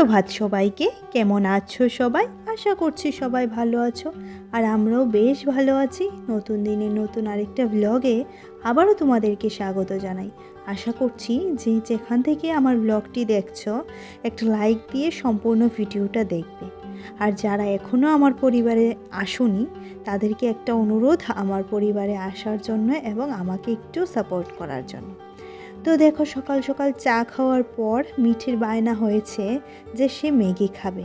সুপ্রভাত সবাইকে। কেমন আছো সবাই? আশা করছি সবাই ভালো আছো, আর আমরাও বেশ ভালো আছি। নতুন দিনের নতুন আরেকটা ব্লগে আবারও তোমাদেরকে স্বাগত জানাই। আশা করছি যে যেখান থেকে আমার ব্লগটি দেখছো একটা লাইক দিয়ে সম্পূর্ণ ভিডিওটা দেখবে। আর যারা এখনও আমার পরিবারে আসোনি তাদেরকে একটা অনুরোধ আমার পরিবারে আসার জন্য এবং আমাকে একটু সাপোর্ট করার জন্য। তো দেখো, সকাল সকাল চা খাওয়ার পর মিঠির বায়না হয়েছে যে সে ম্যাগি খাবে।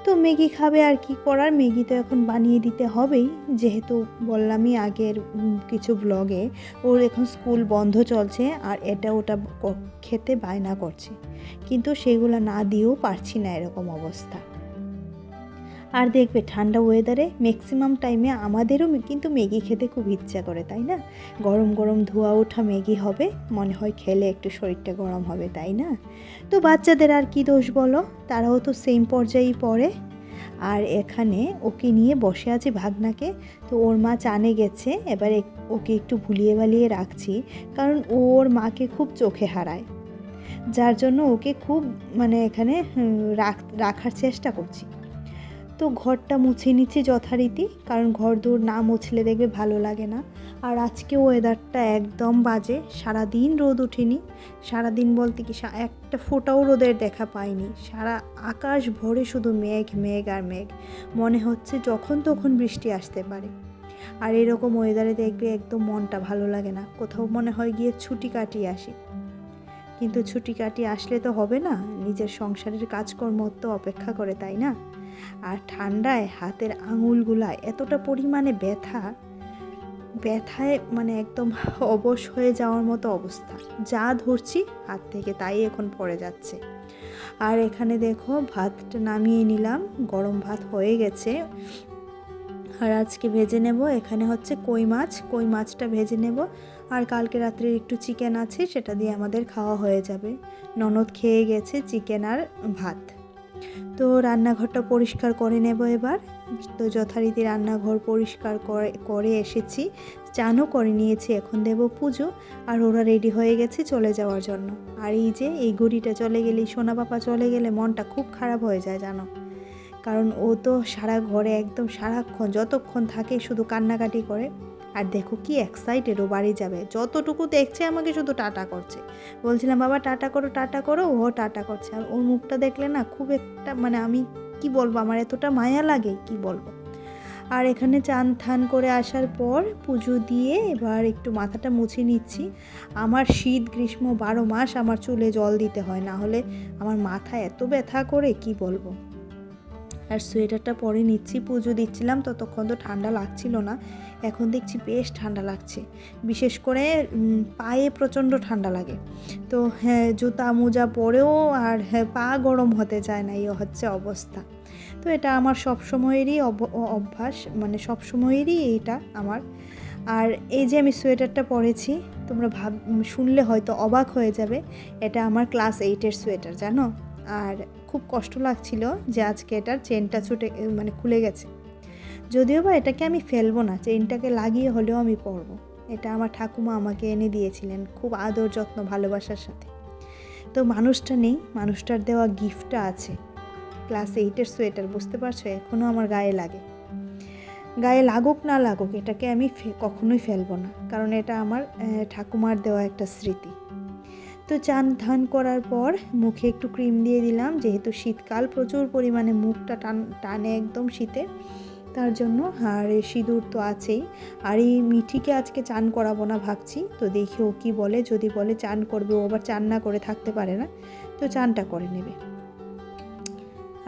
তো ম্যাগি খাবে, আর কি করার, ম্যাগি তো এখন বানিয়ে দিতে হবেই, যেহেতু বললামই আগের কিছু ব্লগে ওর এখন স্কুল বন্ধ চলছে আর এটা ওটা খেতে বায়না করছে, কিন্তু সেগুলো না দিয়েও পারছি না, এরকম অবস্থা। আর দেখবে ঠান্ডা ওয়েদারে ম্যাক্সিমাম টাইমে আমাদেরও কিন্তু ম্যাগি খেতে খুব ইচ্ছা করে, তাই না? গরম গরম ধোয়া ওঠা ম্যাগি হবে, মনে হয় খেলে একটু শরীরটা গরম হবে, তাই না? তো বাচ্চাদের আর কি দোষ বলো, তারাও তো সেম পর্যায়েই পড়ে। আর এখানে ওকে নিয়ে বসে আছে ভাগনাকে। তো ওর মা চানে গেছে, এবার ওকে একটু ভুলিয়ে ভালিয়ে রাখছি, কারণ ওর মাকে খুব চোখে হারায়, যার জন্য ওকে খুব এখানে রাখার চেষ্টা করছি। তো ঘরটা মুছে নিচ্ছি যথারীতি, কারণ ঘর দৌড় না মুছলে দেখবে ভালো লাগে না। আর আজকে ওয়েদারটা একদম বাজে, সারাদিন রোদ ওঠেনি। সারাদিন বলতে কি, একটা ফোঁটাও রোদের দেখা পাইনি। সারা আকাশ ভরে শুধু মেঘ মেঘ আর মেঘ, মনে হচ্ছে যখন তখন বৃষ্টি আসতে পারে। আর এরকম ওয়েদারে দেখবে একদম মনটা ভালো লাগে না, কোথাও মনে হয় গিয়ে ছুটি কাটিয়ে আসি। কিন্তু ছুটি কাটিয়ে আসলে তো হবে না, নিজের সংসারের কাজকর্ম তো অপেক্ষা করে, তাই না? আর ঠান্ডায় হাতের আঙুলগুলা এতটা পরিমাণে ব্যথায় একদম অবশ হয়ে যাওয়ার মতো অবস্থা। যা ধরছি হাত থেকে তাই এখন পড়ে যাচ্ছে। আর এখানে দেখো ভাতটা নামিয়ে নিলাম, গরম ভাত হয়ে গেছে। আর আজকে ভেজে নেব, এখানে হচ্ছে কই মাছটা ভেজে নেব। আর কালকে রাত্রে একটু চিকেন আছে, সেটা দিয়ে আমাদের খাওয়া হয়ে যাবে। ননদ খেয়ে গেছে চিকেন আর ভাত। তো রান্নাঘরটা পরিষ্কার করে নেব এবার। তো যথারীতি রান্নাঘর পরিষ্কার করে এসেছি, চানও করে নিয়েছি, এখন দেব পুজো। আর ওরা রেডি হয়ে গেছে চলে যাওয়ার জন্য। আর এই যে এই ঘড়িটা চলে গেলে, সোনা পাপা চলে গেলে মনটা খুব খারাপ হয়ে যায় জানো, কারণ ও তো সারা ঘরে একদম সারাক্ষণ যতক্ষণ থাকে শুধু কান্নাকাটি করে। আর দেখো কি এক্সাইটেড, ও বাড়ি যাবে, যতটুকু দেখছে আমাকে শুধু টাটা করছে। বলছিলাম বাবা টাটা করো, ও টাটা করছে। আর ওর মুখটা দেখলে না খুব একটা আমি কি বলবো, আমার এতটা মায়া লাগে কি বলবো। আর এখানে চান থান করে আসার পর পুজো দিয়ে এবার একটু মাথাটা মুছে নিচ্ছি। আমার শীত গ্রীষ্ম 12 মাস আমার চুলে জল দিতে হয়, না হলে আমার মাথা এত ব্যথা করে কি বলবো। আর সোয়েটারটা পরে নিচ্ছি, পুজো দিচ্ছিলাম ততক্ষণ তো ঠান্ডা লাগছিল না, এখন দেখছি বেশ ঠান্ডা লাগছে। বিশেষ করে পায়ে প্রচণ্ড ঠান্ডা লাগে। তো হ্যাঁ, জুতা মোজা পরেও আর পা গরম হতে চায় না, এই হচ্ছে অবস্থা। তো এটা আমার সবসময়েরই অভ্যাস, সবসময়েরই এইটা আমার। আর এই যে আমি সোয়েটারটা পরেছি, তোমরা শুনলে হয়তো অবাক হয়ে যাবে, এটা আমার ক্লাস 8-এর সোয়েটার জানো। আর খুব কষ্ট লাগছিল যে আজকে এটার চেনটা খুলে গেছে। যদিও বা এটাকে আমি ফেলবো না, চেনটাকে লাগিয়ে হলেও আমি পরবো। এটা আমার ঠাকুমা আমাকে এনে দিয়েছিলেন খুব আদর যত্ন ভালোবাসার সাথে। তো মানুষটা নেই, মানুষটার দেওয়া গিফটটা আছে। ক্লাস 8-এর সোয়েটার, বুঝতে পারছো, এখনও আমার গায়ে লাগে। গায়ে লাগুক না লাগুক, এটাকে আমি কখনোই ফেলবো না, কারণ এটা আমার ঠাকুমার দেওয়া একটা স্মৃতি। তো চান ধান করার পর মুখে একটু ক্রিম দিয়ে দিলাম, যেহেতু শীতকাল প্রচুর পরিমাণে মুখটা টানে একদম শীতে, তার জন্য। আর সিঁদুর তো আছেই। আর এই মিঠিকে আজকে চান করাবো না ভাবছি, তো দেখি ও কী বলে। যদি বলে চান করবে, ও আবার চান না করে থাকতে পারে না, তো চানটা করে নেবে।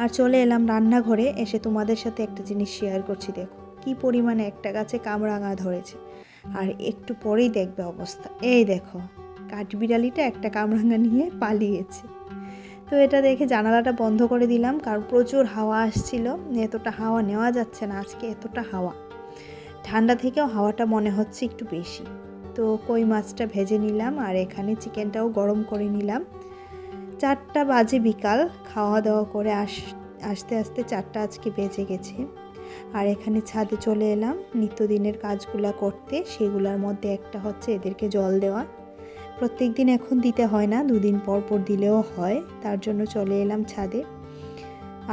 আর চলে এলাম রান্নাঘরে, এসে তোমাদের সাথে একটা জিনিস শেয়ার করছি। দেখো কি পরিমাণে একটা গাছে কামরাঙা ধরেছে, আর একটু পরেই দেখবে অবস্থা। এই দেখো, কাঠবিড়ালিটা একটা কামরাঙা নিয়ে পালিয়েছে। তো এটা দেখে জানালাটা বন্ধ করে দিলাম, কারণ প্রচুর হাওয়া আসছিল, এতটা হাওয়া নেওয়া যাচ্ছে না আজকে, এতটা হাওয়া। ঠান্ডা থেকেও হাওয়াটা মনে হচ্ছে একটু বেশি। তো কই মাছটা ভেজে নিলাম, আর এখানে চিকেনটাও গরম করে নিলাম। 4টা বাজে বিকাল, খাওয়া দাওয়া করে আস্তে আস্তে 4টা আজকে বেজে গেছে। আর এখানে ছাদে চলে এলাম নিত্যদিনের কাজগুলা করতে। সেগুলোর মধ্যে একটা হচ্ছে এদেরকে জল দেওয়া। প্রত্যেক দিন এখন দিতে হয় না, 2 দিন পর পর দিলেও হয়, তার জন্য চলে এলাম ছাদে।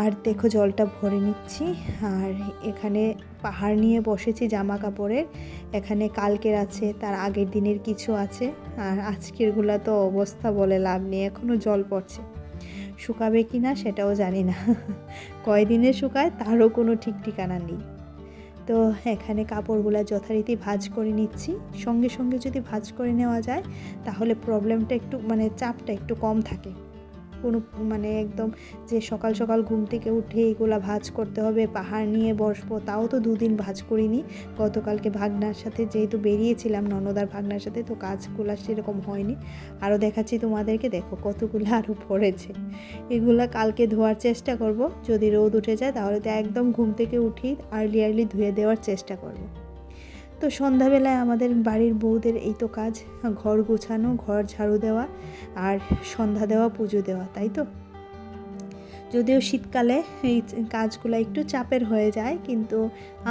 আর দেখো জলটা ভরে নিচ্ছি। আর এখানে পাহাড় নিয়ে বসেছি জামা কাপড়ের, এখানে কালকের আছে, তার আগের দিনের কিছু আছে, আর আজকেরগুলা তো অবস্থা বলে লাভ নেই, এখনও জল পড়ছে। শুকাবে কি না সেটাও জানি না, কয়দিনে শুকায় তারও কোনো ঠিক ঠিকানা নেই। তো এখানে কাপড়গুলো যথারীতি ভাঁজ করে নিচ্ছি। সঙ্গে সঙ্গে যদি ভাঁজ করে নেওয়া যায় তাহলে প্রবলেমটা একটু মানে চাপটা একটু কম থাকে। কোনো মানে একদম যে সকাল সকাল ঘুম থেকে উঠে এগুলা ভাঁজ করতে হবে, পাহাড় নিয়ে বসবো, তাও তো 2 দিন ভাঁজ করিনি। গতকালকে ভাগনার সাথে যেহেতু বেরিয়েছিলাম, ননদার ভাগনার সাথে, তো কাজগুলো সেরকম হয়নি। আরও দেখাচ্ছি তোমাদেরকে, দেখো কতগুলো আরও পড়েছে। এগুলা কালকে ধোয়ার চেষ্টা করব, যদি রোদ উঠে যায় তাহলে তো একদম ঘুম থেকে উঠি আর্লি ধুয়ে দেওয়ার চেষ্টা করব। তো সন্ধ্যাবেলায় আমাদের বাড়ির বউদের এই তো কাজ, ঘর গোছানো, ঘর ঝাড়ু দেওয়া আর সন্ধ্যা দেওয়া, পুজো দেওয়া, তাই তো। যদিও শীতকালে এই কাজগুলো একটু চাপের হয়ে যায়, কিন্তু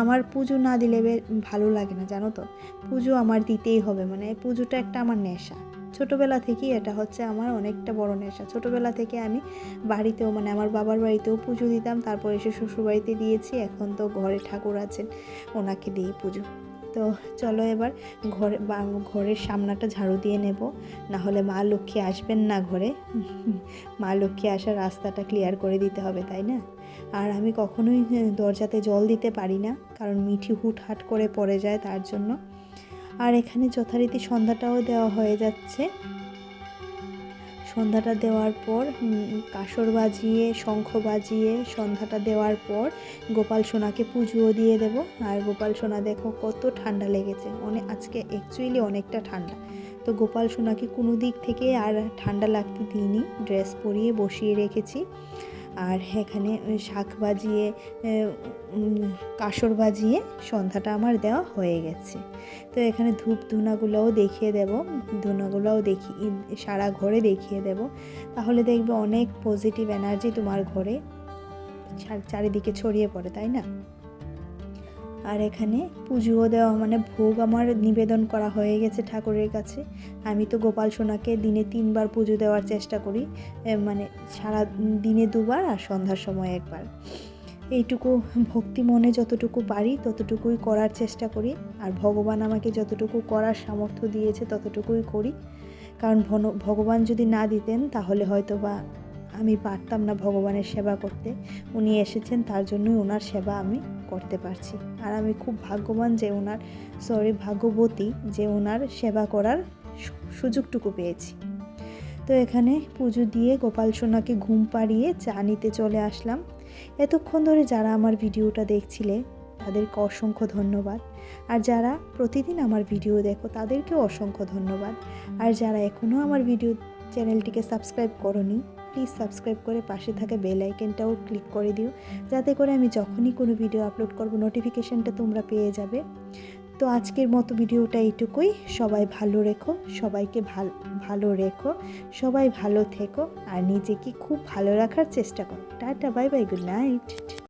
আমার পুজো না দিলে ভালো লাগে না, জানো তো। পুজো আমার দিতেই হবে, মানে পুজোটা একটা আমার নেশা। ছোটোবেলা থেকেই এটা হচ্ছে আমার অনেকটা বড় নেশা। ছোটোবেলা থেকে আমি বাড়িতেও মানে আমার বাবার বাড়িতেও পুজো দিতাম, তারপর এসে শ্বশুরবাড়িতে দিয়েছি, এখন তো ঘরে ঠাকুর আছেন, ওনাকে দিই পুজো। তো চলো এবার ঘরের সামনাটা ঝাড়ু দিয়ে নেব, না হলে মা লক্ষ্মী আসবেন না ঘরে। মা লক্ষ্মী আসার রাস্তাটা ক্লিয়ার করে দিতে হবে, তাই না। আর আমি কখনোই দরজাতে জল দিতে পারি না, কারণ মিঠি হুটহাট করে পড়ে যায়, তার জন্য। আর এখানে যথারীতি সন্ধ্যাটাও দেওয়া হয়ে যাচ্ছে। সন্ধ্যাটা দেওয়ার পর কাসর বাজিয়ে, শঙ্খ বাজিয়ে সন্ধ্যাটা দেওয়ার পর গোপাল সোনাকে পুজোও দিয়ে দেব। আর গোপাল সোনা দেখো কত ঠান্ডা লেগেছে, আজকে অ্যাকচুয়ালি অনেকটা ঠান্ডা। তো গোপাল সোনাকে কোনো দিক থেকে আর ঠান্ডা লাগতে দিইনি, ড্রেস পরিয়ে বসিয়ে রেখেছি। আর এখানে শাঁখ বাজিয়ে, কাসর বাজিয়ে সন্ধ্যাটা আমার দেওয়া হয়ে গেছে। তো এখানে ধূপ ধুনাগুলোও দেখিয়ে দেব, ধুনাগুলোও সারা ঘরে দেখিয়ে দেব, তাহলে দেখবে অনেক পজিটিভ এনার্জি তোমার ঘরে চারিদিকে ছড়িয়ে পড়ে, তাই না। আর এখানে পুজোও দেওয়া মানে ভোগ আমার নিবেদন করা হয়ে গেছে ঠাকুরের কাছে। আমি তো গোপাল সোনাকে দিনে 3 বার পুজো দেওয়ার চেষ্টা করি, মানে সারা দিনে 2 বার আর সন্ধ্যার সময় 1 বার। এইটুকু ভক্তি মনে যতটুকু পারি ততটুকুই করার চেষ্টা করি, আর ভগবান আমাকে যতটুকু করার সামর্থ্য দিয়েছে ততটুকুই করি। কারণ ভগবান যদি না দিতেন তাহলে হয়তো বা আমি পারতাম না ভগবানের সেবা করতে। উনি এসেছেন, তার জন্যই ওনার সেবা আমি করতে পারছি। আর আমি খুব ভাগ্যবান যে ভাগ্যবতী যে ওনার সেবা করার সুযোগটুকু পেয়েছি। তো এখানে পুজো দিয়ে গোপাল সোনাকে ঘুম পাড়িয়ে চা নিতে চলে আসলাম। এতক্ষণ ধরে যারা আমার ভিডিওটা দেখছিলে তাদেরকে অসংখ্য ধন্যবাদ। আর যারা প্রতিদিন আমার ভিডিও দেখো তাদেরকেও অসংখ্য ধন্যবাদ। আর যারা এখনও আমার চ্যানেলটিকে সাবস্ক্রাইব করোনি, প্লিজ সাবস্ক্রাইব করে পাশে থাকা বেল আইকনটাও ক্লিক করে দিও, যাতে করে আমি যখনই কোনো ভিডিও আপলোড করব নোটিফিকেশনটা তোমরা পেয়ে যাবে। তো আজকের মতো ভিডিওটা এইটুকুই। সবাই ভালো রেখো, সবাইকে ভালো রেখো, সবাই ভালো থেকো, আর নিজেকে খুব ভালো রাখার চেষ্টা করো। Tata, bye bye, good night.